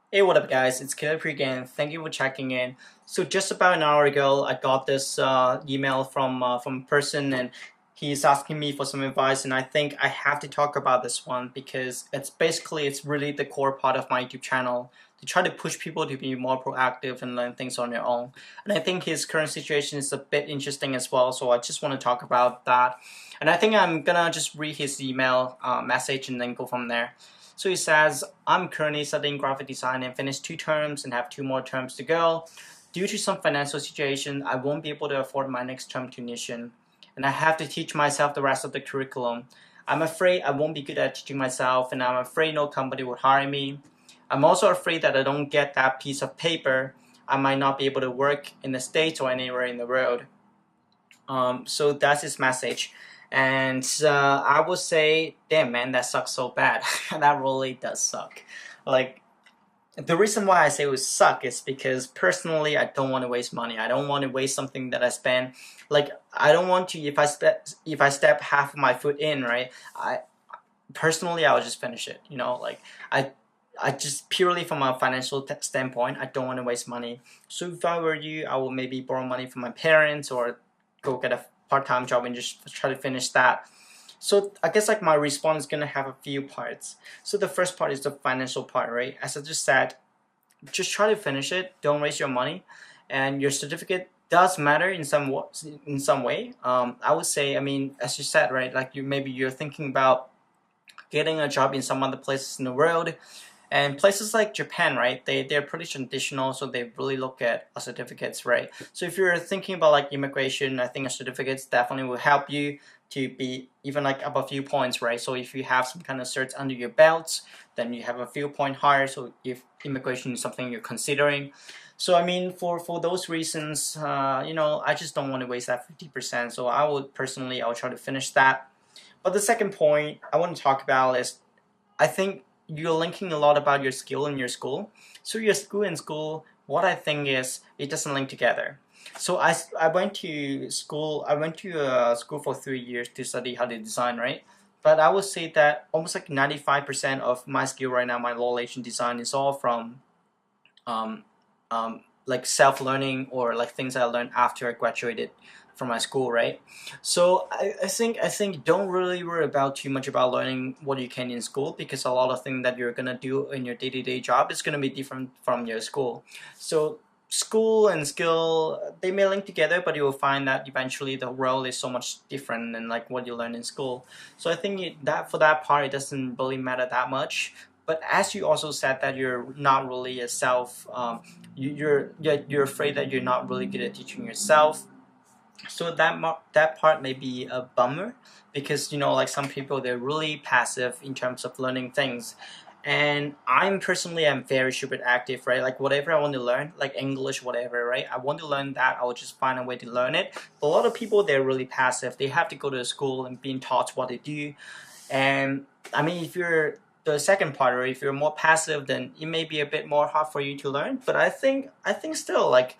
Hey, what up, guys? It's Caleb here again. Thank you for checking in. So just about an hour ago, I got this email from a person, and he's asking me for some advice. And I think I have to talk about this one because it's really the core part of my YouTube channel to try to push people to be more proactive and learn things on their own. And I think his current situation is a bit interesting as well. So I just want to talk about that. And I think I'm gonna just read his email message and then go from there. So he says, I'm currently studying graphic design and finished 2 terms and have 2 more terms to go. Due to some financial situation, I won't be able to afford my next term tuition, and I have to teach myself the rest of the curriculum. I'm afraid I won't be good at teaching myself, and I'm afraid no company would hire me. I'm also afraid that I don't get that piece of paper. I might not be able to work in the States or anywhere in the world. So that's his message. And I would say, damn man, that sucks so bad. That really does suck. Like, the reason why I say it would suck is because personally I don't want to waste money. I don't want to waste something that I spend. Like, I don't want to, if I step half of my foot in, right? I personally I would just finish it. Like, I I just purely from a financial standpoint, I don't want to waste money. So if I were you, I will maybe borrow money from my parents or go get a part-time job and just try to finish that. So I guess like my response is gonna have a few parts. So the first part is the financial part, right? As I just said, just try to finish it. Don't waste your money, and your certificate does matter in some way. I would say, I mean, as you said, right? Like you're thinking about getting a job in some other places in the world, and places like Japan, right? They're pretty traditional, so they really look at certificates, right? So if you're thinking about like immigration, I think certificates definitely will help you to be even like up a few points, right? So if you have some kind of certs under your belts, then you have a few point higher. So if immigration is something you're considering, so I mean, for those reasons, I just don't want to waste that 50%. So I would try to finish that. But the second point I want to talk about is I think you're linking a lot about your skill in your school. So your school and school, what I think is it doesn't link together. So I went to school. I went to school for 3 years to study how to design, right? But I would say that almost like 95% of my skill right now, my knowledge in design, is all from um, like self-learning or like things I learned after I graduated from my school, right? So I think don't really worry about too much about learning what you can in school, because a lot of things that you're gonna do in your day-to-day job is gonna be different from your school. So school and skill, they may link together, but you will find that eventually the world is so much different than like what you learn in school. So I think that for that part it doesn't really matter that much. But as you also said that you're not really a self you're afraid that you're not really good at teaching yourself. So that part may be a bummer, because like some people, they're really passive in terms of learning things, and I'm very super active, right? Like whatever I want to learn, like English, whatever, right? I want to learn that, I will just find a way to learn it. But a lot of people, they're really passive. They have to go to school and being taught what they do. And I mean, if you're the second part, or if you're more passive, then it may be a bit more hard for you to learn. But I think still, like,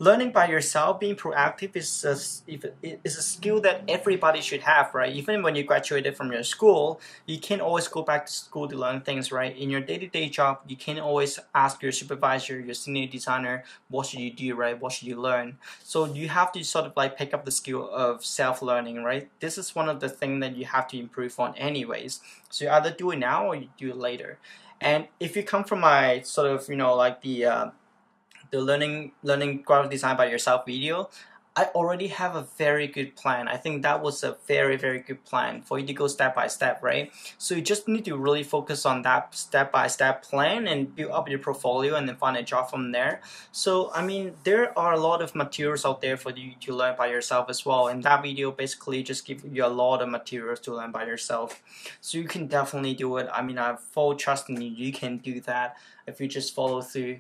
learning by yourself, being proactive is a skill that everybody should have, right? Even when you graduated from your school, you can always go back to school to learn things, right? In your day-to-day job, you can always ask your supervisor, your senior designer, what should you do, right? What should you learn? So you have to sort of like pick up the skill of self-learning, right? This is one of the things that you have to improve on anyways. So you either do it now or you do it later. And if you come from my sort of, like the learning graphic design by yourself video, I already have a very good plan. I think that was a very, very good plan for you to go step by step, right? So you just need to really focus on that step by step plan and build up your portfolio and then find a job from there. So I mean, there are a lot of materials out there for you to learn by yourself as well, and that video basically just gives you a lot of materials to learn by yourself. So you can definitely do it. I mean, I have full trust in you. You can do that if you just follow through.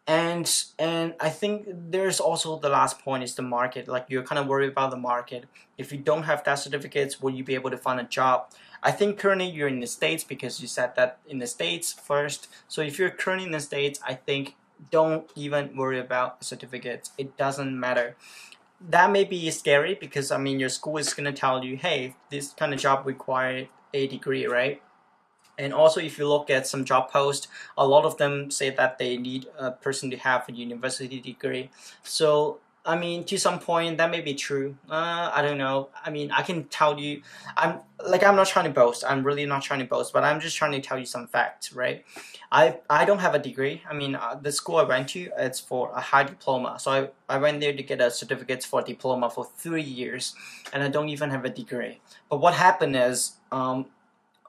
And I think there's also the last point is the market. Like, you're kind of worried about the market. If you don't have that certificates, will you be able to find a job? I think currently you're in the States, because you said that in the States first. So if you're currently in the States, I think don't even worry about certificates. It doesn't matter. That may be scary, because I mean your school is gonna tell you, hey, this kind of job requires a degree, right? And also, if you look at some job posts, a lot of them say that they need a person to have a university degree. So, I mean, to some point, that may be true. I don't know. I mean, I can tell you, I'm not trying to boast. I'm really not trying to boast, but I'm just trying to tell you some facts, right? I don't have a degree. I mean, the school I went to, it's for a high diploma. So I went there to get a certificate for diploma for 3 years, and I don't even have a degree. But what happened is, on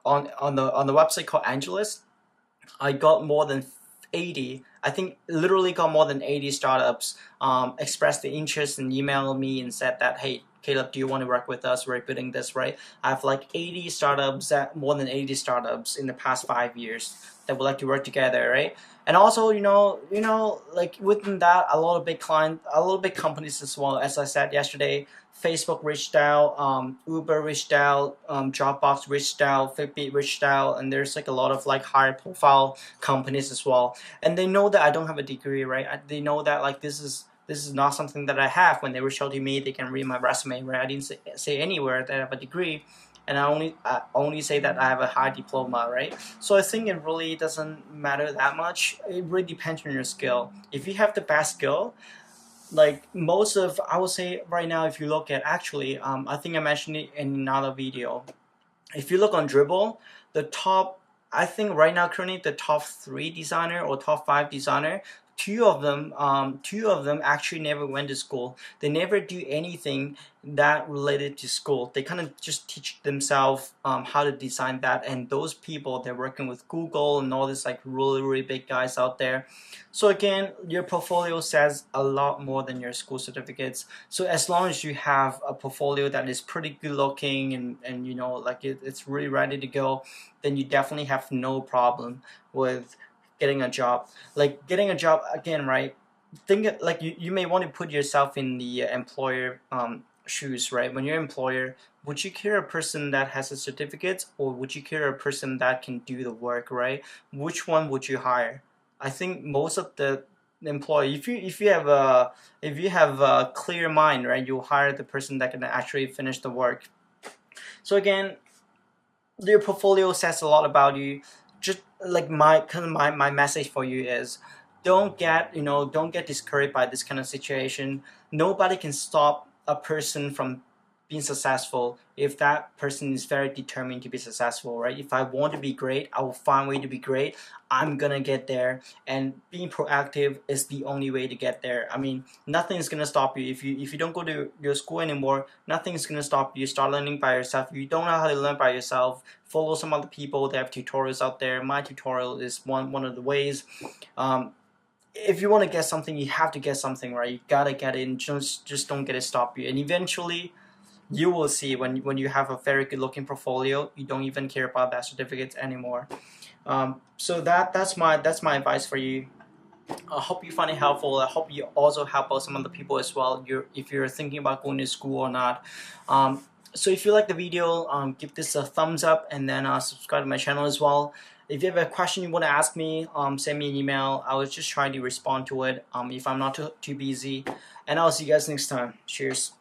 the website called Angelus, I got more than 80. I think literally got more than 80 startups expressed the interest and emailed me and said that, hey, Caleb, do you want to work with us? We're building this, right? I have like 80 startups, more than 80 startups in the past 5 years that would like to work together, right? And also, like within that, a lot of big companies as well. As I said yesterday, Facebook reached out, Uber reached out, Dropbox reached out, Fitbit reached out, and there's like a lot of like high profile companies as well. And they know that I don't have a degree, right? They know that like this is not something that I have. When they reach out to me, they can read my resume, right? I didn't say anywhere that I have a degree, and I only say that I have a high diploma, right? So I think it really doesn't matter that much. It really depends on your skill. If you have the best skill, like I would say right now, if you look at actually, I think I mentioned it in another video. If you look on Dribbble, the top, I think right now currently the top 3 designer or top 5 designer, two of them actually never went to school. They never do anything that related to school. They kind of just teach themselves how to design that. And those people, they're working with Google and all this like really big guys out there. So again, your portfolio says a lot more than your school certificates. So as long as you have a portfolio that is pretty good looking and like it's really ready to go, then you definitely have no problem with getting a job. Like getting a job again, right? Think like you may want to put yourself in the employer shoes, right? When you're an employer, would you care a person that has a certificate, or would you care a person that can do the work, right? Which one would you hire? I think most of the employee, if you have a clear mind, right, you'll hire the person that can actually finish the work. So again, your portfolio says a lot about you. Just like my message for you is, don't get discouraged by this kind of situation. Nobody can stop a person from being successful if that person is very determined to be successful, right? If I want to be great, I will find a way to be great. I'm gonna get there, and being proactive is the only way to get there. I mean, nothing is gonna stop you if you don't go to your school anymore. Nothing is gonna stop you. Start learning by yourself. If you don't know how to learn by yourself, follow some other people. They have tutorials out there. My tutorial is one of the ways. If you want to get something, you have to get something, right? You gotta get it, and just don't get it stop you. And eventually, you will see when you have a very good looking portfolio, you don't even care about that certificate anymore. So that's my advice for you. I hope you find it helpful. I hope you also help out some other people as well. If you're thinking about going to school or not. So if you like the video, give this a thumbs up, and then subscribe to my channel as well. If you have a question you want to ask me, send me an email. I will just try to respond to it if I'm not too busy. And I'll see you guys next time. Cheers.